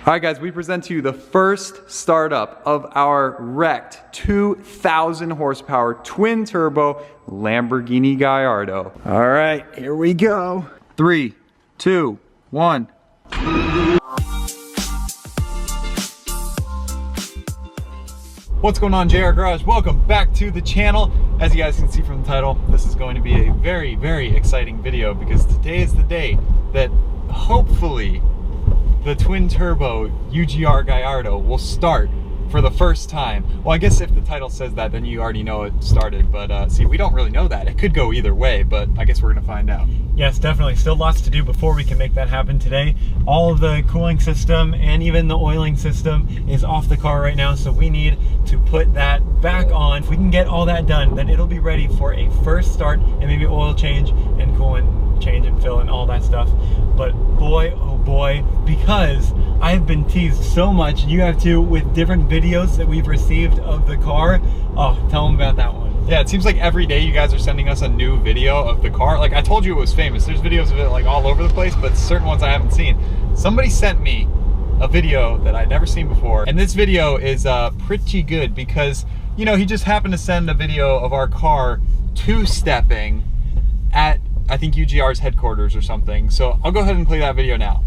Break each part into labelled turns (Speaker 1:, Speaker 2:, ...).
Speaker 1: All right, guys, we present to you the first startup of our wrecked 2,000 horsepower twin turbo Lamborghini Gallardo. All right, here we go. 3, 2, 1. What's going on, JR Garage? Welcome back to the channel. As you guys can see from the title, this is going to be a very, very exciting video because today is the day that hopefully the twin turbo UGR Gallardo will start for the first time. Well, I guess if the title says that, then you already know it started, but see, we don't really know that. It could go either way, but I guess we're gonna find out.
Speaker 2: Yes, definitely. Still lots to do before we can make that happen today. All of the cooling system and even the oiling system is off the car right now, so we need to put that back on. If we can get all that done, then it'll be ready for a first start and maybe oil change and coolant change and fill and all that stuff. But boy, oh boy, because I've been teased so much, you have too, with different videos that we've received of the car. Oh, tell them about that one.
Speaker 1: Yeah, it seems like every day you guys are sending us a new video of the car. Like I told you it was famous. There's videos of it like all over the place, but certain ones I haven't seen. Somebody sent me a video that I'd never seen before. And this video is pretty good because, you know, he just happened to send a video of our car two-stepping at, I think, UGR's headquarters or something. So I'll go ahead and play that video now.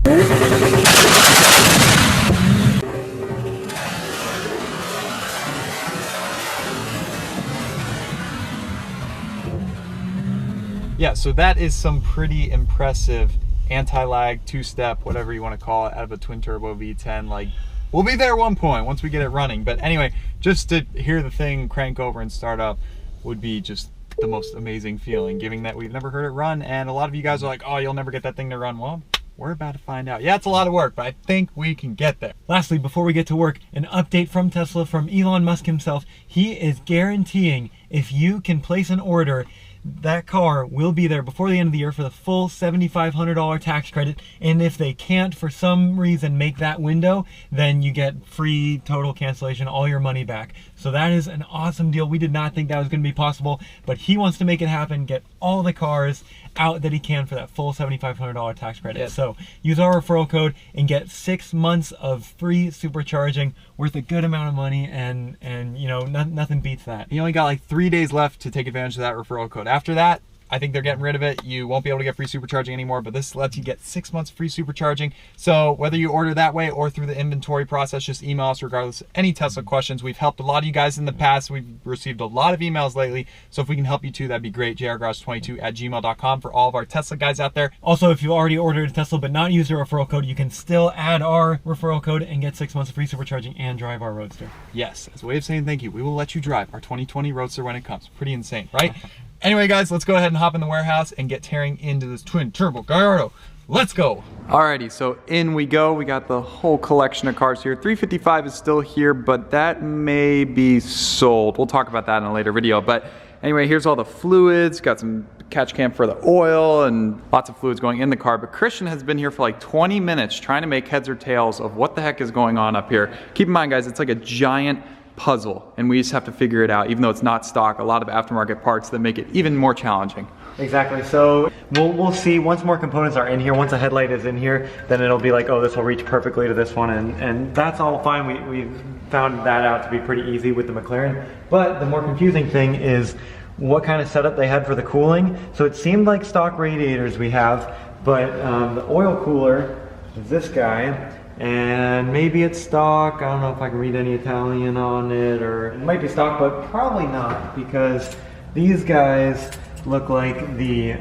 Speaker 1: Yeah, so that is some pretty impressive anti-lag, two-step, whatever you want to call it, out of a twin turbo V10. Like, we'll be there at one point once we get it running. But anyway, just to hear the thing crank over and start up would be just the most amazing feeling, given that we've never heard it run. And a lot of you guys are like, oh, you'll never get that thing to run. Well, we're about to find out. Yeah, it's a lot of work, but I think we can get there.
Speaker 2: Lastly, before we get to work, an update from Tesla, from Elon Musk himself. He is guaranteeing if you can place an order, that car will be there before the end of the year for the full $7,500 tax credit. And if they can't, for some reason, make that window, then you get free total cancellation, all your money back. So that is an awesome deal. We did not think that was going to be possible, but he wants to make it happen, get all the cars out that he can for that full $7,500 tax credit.
Speaker 1: Yep.
Speaker 2: So use our referral code and get 6 months of free supercharging, worth a good amount of money, and you know, nothing beats that.
Speaker 1: You only got like 3 days left to take advantage of that referral code. After that, I think they're getting rid of it. You won't be able to get free supercharging anymore, but this lets you get 6 months free supercharging. So whether you order that way or through the inventory process, just email us regardless. Any Tesla questions. We've helped a lot of you guys in the past. We've received a lot of emails lately. So if we can help you too, that'd be great. jrgarage22@gmail.com for all of our Tesla guys out there.
Speaker 2: Also, if you already ordered a Tesla but not used our referral code, you can still add our referral code and get 6 months of free supercharging and drive our Roadster.
Speaker 1: Yes, as a way of saying thank you, we will let you drive our 2020 Roadster when it comes. Pretty insane, right? Anyway, guys, let's go ahead and hop in the warehouse and get tearing into this twin turbo Gallardo. Let's go. Alrighty, so in we go. We got the whole collection of cars here. 355 is still here, but that may be sold. We'll talk about that in a later video. But anyway, here's all the fluids. Got some catch cam for the oil and lots of fluids going in the car. But Christian has been here for like 20 minutes trying to make heads or tails of what the heck is going on up here. Keep in mind, guys, it's like a giant puzzle, and we just have to figure it out. Even though it's not stock, a lot of aftermarket parts that make it even more challenging.
Speaker 2: Exactly. So we'll see once more components are in here. Once a headlight is in here, then it'll be like, oh, this will reach perfectly to this one, and that's all fine. We found that out to be pretty easy with the McLaren. But the more confusing thing is what kind of setup they had for the cooling. So it seemed like stock radiators we have, but the oil cooler is this guy. And maybe it's stock. I don't know if I can read any Italian on it, or it might be stock, but probably not, because these guys look like the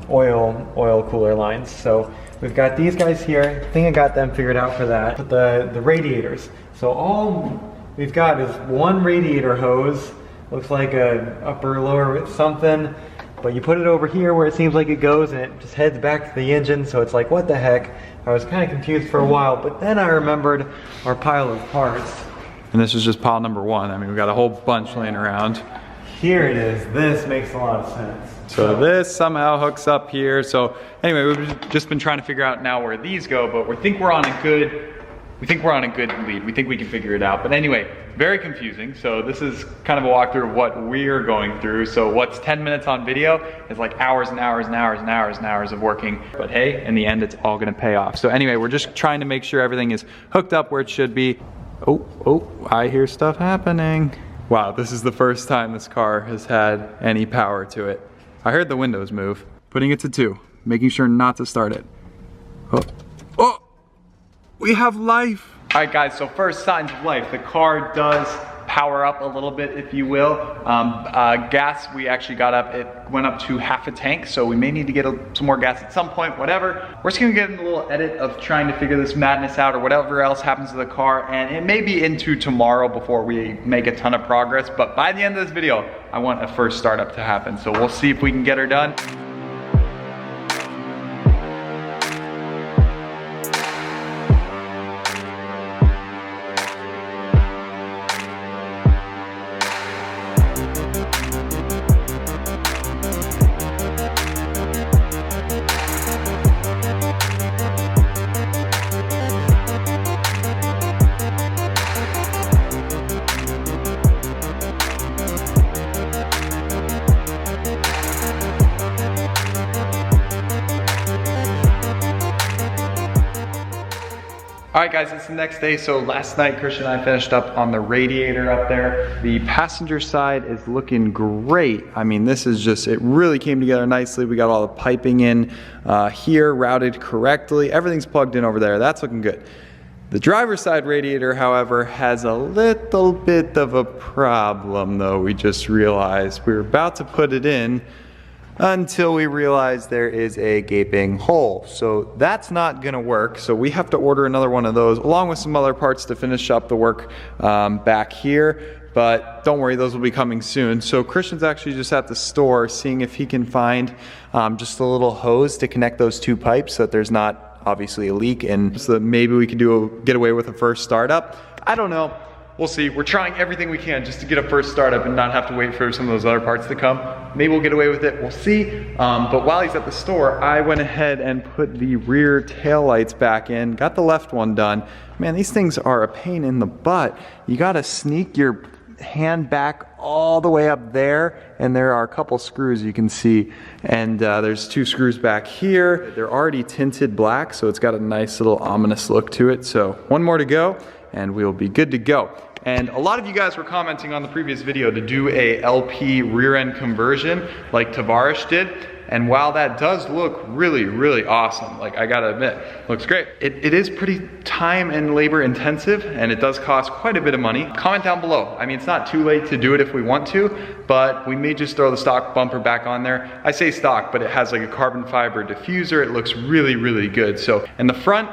Speaker 2: oil cooler lines. So we've got these guys here. I think I got them figured out for that. But the radiators. So all we've got is one radiator hose. Looks like a upper lower something. But you put it over here where it seems like it goes, and it just heads back to the engine. So it's like, what the heck? I was kind of confused for a while, but then I remembered our pile of parts.
Speaker 1: And this is just pile number one. I mean, we've got a whole bunch laying around.
Speaker 2: Here it is. This makes a lot of sense.
Speaker 1: So this somehow hooks up here. So anyway, we've just been trying to figure out now where these go, but we think we're on a good we think we're on a good lead. We think we can figure it out. But anyway, very confusing. So this is kind of a walkthrough of what we're going through. So what's 10 minutes on video is like hours and hours and hours and hours and hours of working. But hey, in the end, it's all gonna pay off. So anyway, we're just trying to make sure everything is hooked up where it should be. Oh, I hear stuff happening. Wow, this is the first time this car has had any power to it. I heard the windows move. Putting it to 2, making sure not to start it. Oh, we have life. All right guys, so first signs of life. The car does power up a little bit, if you will. Gas, we actually got up, it went up to half a tank, so we may need to get some more gas at some point, whatever. We're just gonna get in a little edit of trying to figure this madness out or whatever else happens to the car, and it may be into tomorrow before we make a ton of progress, but by the end of this video, I want a first startup to happen, so we'll see if we can get her done. All right guys, it's the next day. So last night, Christian and I finished up on the radiator up there. The passenger side is looking great. I mean, this is just, it really came together nicely. We got all the piping in here, routed correctly. Everything's plugged in over there. That's looking good. The driver's side radiator, however, has a little bit of a problem though. We just realized we were about to put it in until we realize there is a gaping hole. So that's not gonna work. So we have to order another one of those along with some other parts to finish up the work back here. But don't worry, those will be coming soon. So Christian's actually just at the store seeing if he can find just a little hose to connect those 2 pipes so that there's not obviously a leak, and so that maybe we can get away with a first startup. I don't know. We'll see. We're trying everything we can just to get a first startup and not have to wait for some of those other parts to come. Maybe we'll get away with it. We'll see. But while he's at the store, I went ahead and put the rear taillights back in. Got the left one done. Man, these things are a pain in the butt. You gotta sneak your hand back all the way up there, and there are a couple screws you can see, and there's 2 screws back here. They're already tinted black, so it's got a nice little ominous look to it. So 1 more to go and we'll be good to go. And a lot of you guys were commenting on the previous video to do a LP rear end conversion like Tavares did. And while that does look really, really awesome, like I gotta admit, looks great. It is pretty time and labor intensive, and it does cost quite a bit of money. Comment down below. I mean, it's not too late to do it if we want to, but we may just throw the stock bumper back on there. I say stock, but it has like a carbon fiber diffuser. It looks really, really good. So in the front,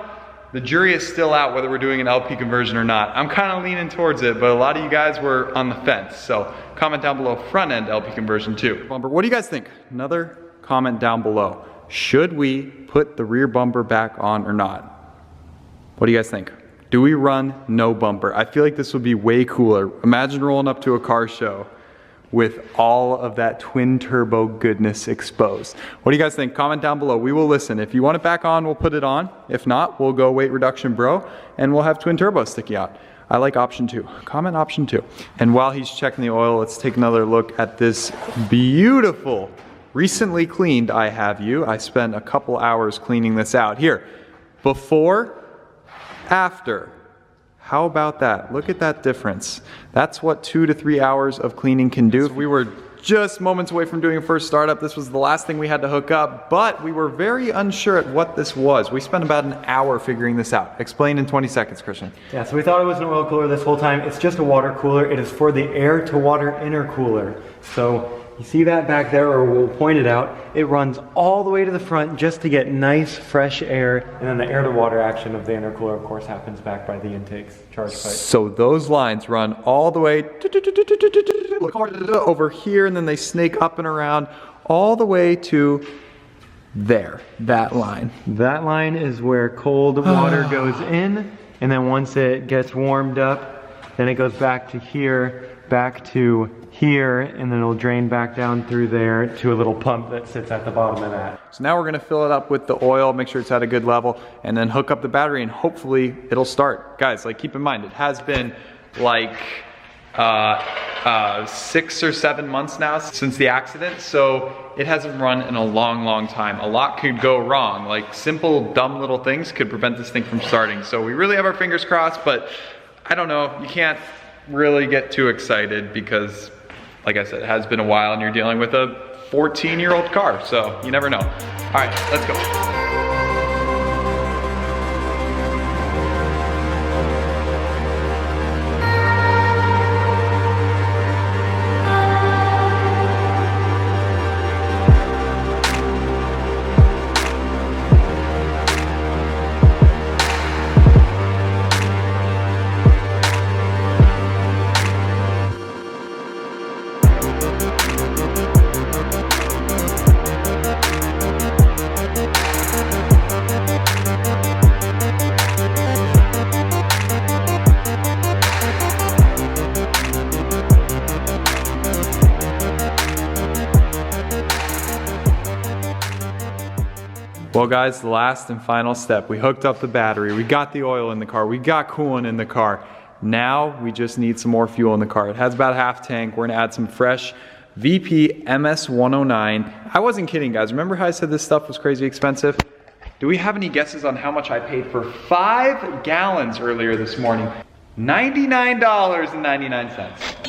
Speaker 1: the jury is still out whether we're doing an LP conversion or not. I'm kind of leaning towards it, but a lot of you guys were on the fence. So comment down below, front end LP conversion too. Bumper, what do you guys think? Another comment down below. Should we put the rear bumper back on or not? What do you guys think? Do we run no bumper? I feel like this would be way cooler. Imagine rolling up to a car show with all of that twin turbo goodness exposed. What do you guys think? Comment down below. We will listen. If you want it back on, we'll put it on. If not, we'll go weight reduction bro, and we'll have twin turbo sticking out. I like option 2. Comment option 2. And while he's checking the oil, let's take another look at this beautiful, recently cleaned I have you. I spent a couple hours cleaning this out. Here, before, after. How about that? Look at that difference. That's what 2 to 3 hours of cleaning can do. So we were just moments away from doing a first startup. This was the last thing we had to hook up, but we were very unsure at what this was. We spent about an hour figuring this out. Explain in 20 seconds, Christian.
Speaker 2: Yeah, so we thought it was an oil cooler this whole time. It's just a water cooler. It is for the air to water intercooler. So you see that back there, or we'll point it out. It runs all the way to the front just to get nice, fresh air. And then the air to water action of the intercooler, of course, happens back by the intakes, charge pipe.
Speaker 1: So those lines run all the way over here, and then they snake up and around all the way to there, that line.
Speaker 2: That line is where cold water goes in, and then once it gets warmed up, then it goes back to here, back to here, and then it'll drain back down through there to a little pump that sits at the bottom of that.
Speaker 1: So now we're gonna fill it up with the oil, make sure it's at a good level, and then hook up the battery and hopefully it'll start. Guys, like keep in mind, it has been like 6 or 7 months now since the accident, so it hasn't run in a long time. A lot could go wrong, like simple dumb little things could prevent this thing from starting. So we really have our fingers crossed, but I don't know, you can't really get too excited because like I said, it has been a while and you're dealing with a 14-year-old car, so you never know. All right, let's go. Well guys, the last and final step. We hooked up the battery, we got the oil in the car, we got coolant in the car. Now we just need some more fuel in the car. It has about half tank. We're gonna add some fresh VP MS109. I wasn't kidding guys, remember how I said this stuff was crazy expensive? Do we have any guesses on how much I paid for 5 gallons earlier this morning? $99.99.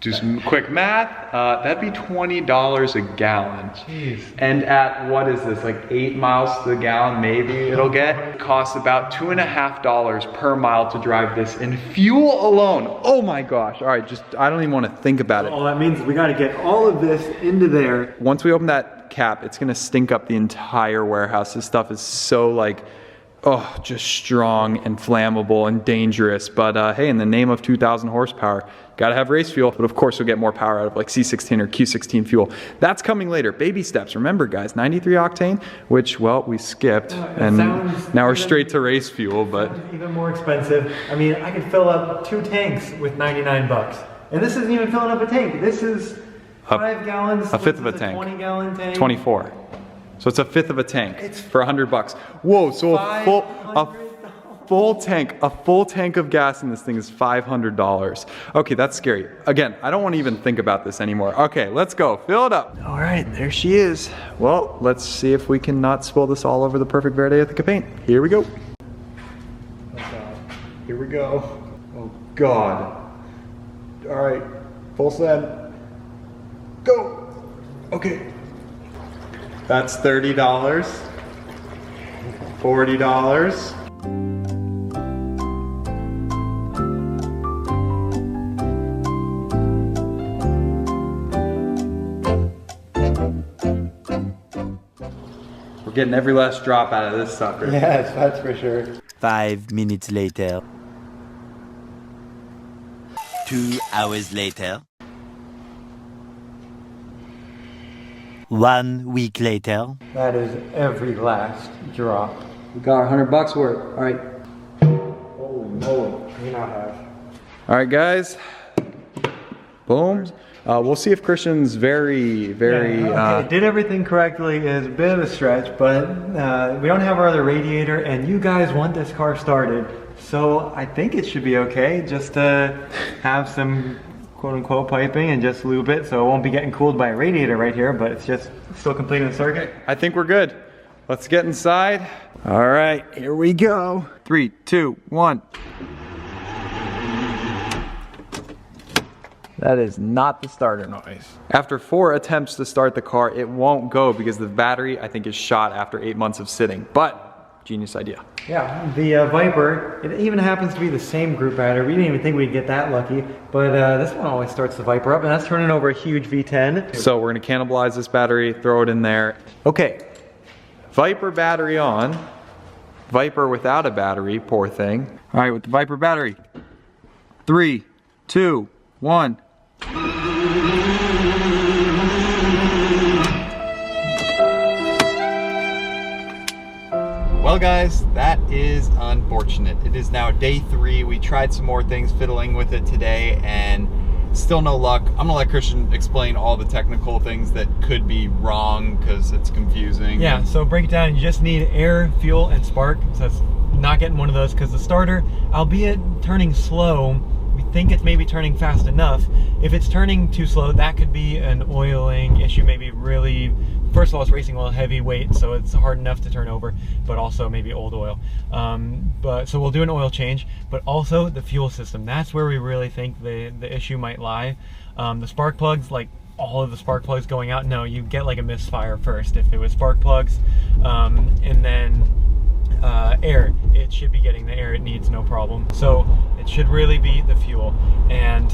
Speaker 1: Do some quick math, that'd be $20 a gallon.
Speaker 2: Jeez.
Speaker 1: And at, what is this, like 8 miles to the gallon maybe it'll get? It costs about $2.50 per mile to drive this in fuel alone. Oh my gosh, all right, just, I don't even wanna think about it.
Speaker 2: All that means we gotta get all of this into there.
Speaker 1: Once we open that cap, it's gonna stink up the entire warehouse. This stuff is so like, oh, just strong and flammable and dangerous. But hey, in the name of 2,000 horsepower, gotta have race fuel, but of course we'll get more power out of like C16 or Q16 fuel. That's coming later, baby steps. Remember guys, 93 octane, which, well, we skipped, and now we're straight to race fuel, but.
Speaker 2: Even more expensive. I mean, I could fill up 2 tanks with 99 bucks. And this isn't even filling up a tank. This is 5 gallons.
Speaker 1: A fifth of a tank.
Speaker 2: 20-gallon tank.
Speaker 1: 24. So it's a fifth of a tank for $100. Whoa, so a full tank of gas in this thing is $500. Okay, that's scary. Again, I don't want to even think about this anymore. Okay, let's go, fill it up. All right, there she is. Well, let's see if we can not spill this all over the Perfect Verde at the paint. Here we go. Oh God, here we go. Oh God. All right, full send. Go. Okay. That's $30, $40. We're getting every last drop out of this sucker.
Speaker 2: Yes, that's for sure.
Speaker 3: 5 minutes later. 2 hours later. 1 week later.
Speaker 2: That is every last drop.
Speaker 1: We got our $100 worth. All right.
Speaker 2: Holy moly, we not have.
Speaker 1: All right, guys. Boom. We'll see if Christian's very.
Speaker 2: Okay, did everything correctly is a bit of a stretch, but we don't have our other radiator, and you guys want this car started, so I think it should be okay just to have some quote-unquote piping and just lube it so it won't be getting cooled by a radiator right here, but it's just still completing the circuit.
Speaker 1: I think we're good. Let's get inside. All right, here we go. 3, 2, 1. That is not the starter noise. After 4 attempts to start the car, it won't go because the battery, I think, is shot after 8 months of sitting, but genius idea.
Speaker 2: Yeah, the Viper, it even happens to be the same group battery. We didn't even think we'd get that lucky, but this one always starts the Viper up, and that's turning over a huge V10.
Speaker 1: So we're gonna cannibalize this battery, throw it in there. Okay, Viper battery on. Viper without a battery, poor thing. All right, with the Viper battery. 3, 2, 1. Well guys, that is unfortunate. It is now day 3. We tried some more things fiddling with it today and still no luck. I'm gonna let Christian explain all the technical things that could be wrong because it's confusing.
Speaker 2: Yeah, so break it down. You just need air, fuel, and spark. So that's not getting one of those because the starter, albeit turning slow, we think it's maybe turning fast enough. If it's turning too slow, that could be an oiling issue, maybe really, first of all, it's racing oil heavyweight, so it's hard enough to turn over, but also maybe old oil. So we'll do an oil change, but also the fuel system. That's where we really think the issue might lie. The spark plugs, like all of the spark plugs going out, no, you get like a misfire first. If it was spark plugs, and then air, it should be getting the air it needs, no problem. So it should really be the fuel. And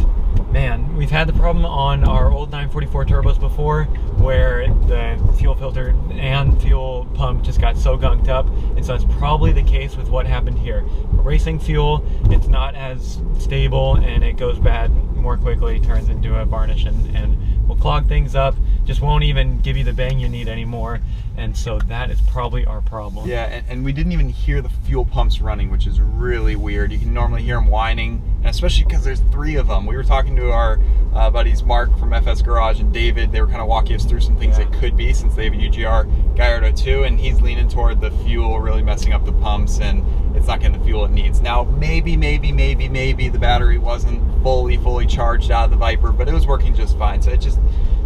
Speaker 2: man, we've had the problem on our old 944 turbos before where the fuel filter and fuel pump just got so gunked up, and so it's probably the case with what happened here. Racing fuel, it's not as stable and it goes bad more quickly, turns into a varnish and will clog things up, just won't even give you the bang you need anymore. And so that is probably our problem.
Speaker 1: Yeah, and we didn't even hear the fuel pumps running, which is really weird. You can normally hear them whining, and especially because there's 3 of them. We were talking to our buddies Mark from FS Garage and David. They were kind of walking us through some things it could be, since they have a UGR Gallardo too, and he's leaning toward the fuel really messing up the pumps and it's not getting the fuel it needs. Now, maybe the battery wasn't fully charged out of the Viper, but it was working just fine. So it just,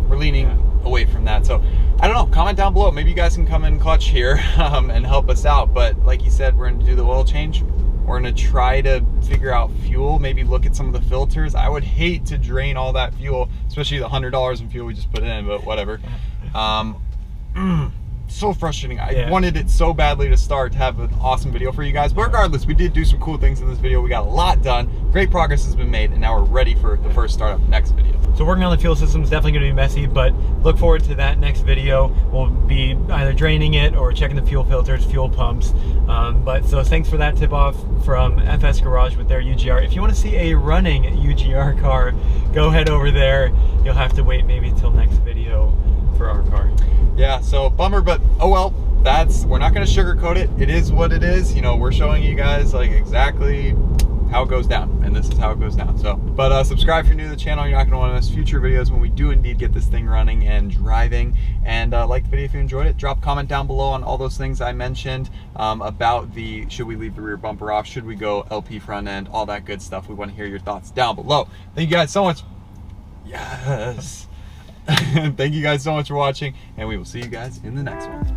Speaker 1: we're leaning away from that. So I don't know, comment down below. Maybe you guys can come in clutch here and help us out. But like you said, we're going to do the oil change. We're going to try to figure out fuel, maybe look at some of the filters. I would hate to drain all that fuel, especially the $100 in fuel we just put in, but whatever. So frustrating. I wanted it so badly to start, to have an awesome video for you guys, but regardless, we did do some cool things in this video. We got a lot done, great progress has been made, and now we're ready for the first startup next video.
Speaker 2: So working on the fuel system is definitely going to be messy, but look forward to that next video. We'll be either draining it or checking the fuel filters, fuel pumps. So thanks for that tip off from FS Garage with their UGR. If you want to see a running UGR car, go head over there. You'll have to wait maybe till next video for our car.
Speaker 1: Yeah, so bummer, but oh well, we're not going to sugarcoat it. It is what it is. You know, we're showing you guys like exactly how it goes down, and this is how it goes down. So, but subscribe if you're new to the channel. You're not going to want to miss future videos when we do indeed get this thing running and driving. And like the video if you enjoyed it. Drop a comment down below on all those things I mentioned about the, should we leave the rear bumper off, should we go LP front end, all that good stuff. We want to hear your thoughts down below. Thank you guys so much. Yes. Thank you guys so much for watching, and we will see you guys in the next one.